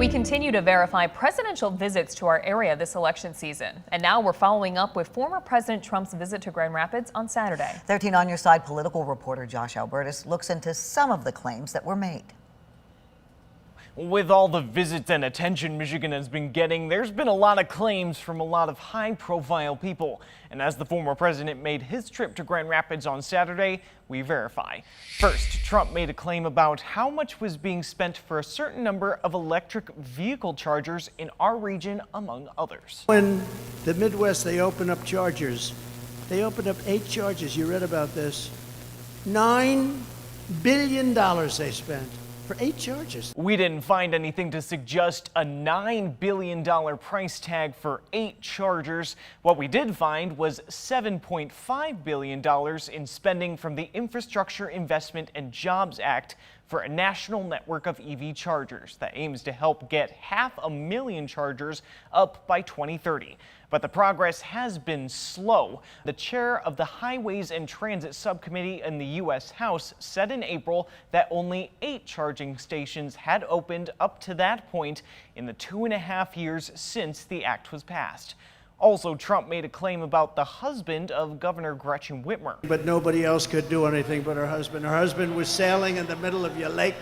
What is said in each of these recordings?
We continue to verify presidential visits to our area this election season. And now we're following up with former President Trump's visit to Grand Rapids on Saturday. 13 on Your Side political reporter Josh Alburtus looks into some of the claims that were made. With all the visits and attention Michigan has been getting, there's been a lot of claims from a lot of high-profile people. And as the former president made his trip to Grand Rapids on Saturday, we verify. First, Trump made a claim about how much was being spent for a certain number of electric vehicle chargers in our region, among others. When the Midwest, they open up chargers. They opened up 8 chargers. You read about this. $9 billion they spent. For 8 charges. We didn't find anything to suggest a $9 billion price tag for 8 chargers. What we did find was $7.5 billion in spending from the Infrastructure Investment and Jobs Act for a national network of EV chargers that aims to help get 500,000 chargers up by 2030. But the progress has been slow. The chair of the Highways and Transit Subcommittee in the U.S. House said in April that only 8 charging stations had opened up to that point in the 2.5 years since the act was passed. Also, Trump made a claim about the husband of Governor Gretchen Whitmer. But nobody else could do anything but her husband. Her husband was sailing in the middle of your lake,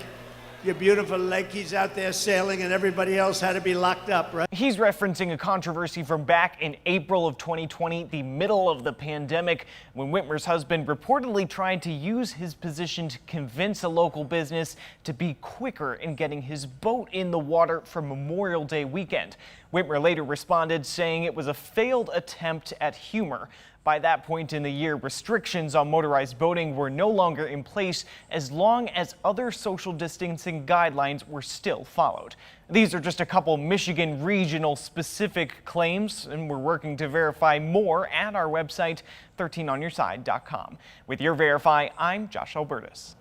your beautiful lake. He's out there sailing and everybody else had to be locked up, right? He's referencing a controversy from back in April of 2020, the middle of the pandemic, when Whitmer's husband reportedly tried to use his position to convince a local business to be quicker in getting his boat in the water for Memorial Day weekend. Whitmer later responded, saying it was a failed attempt at humor. By that point in the year, restrictions on motorized boating were no longer in place as long as other social distancing guidelines were still followed. These are just a couple Michigan regional specific claims, and we're working to verify more at our website, 13onyourside.com. With your Verify, I'm Josh Alburtus.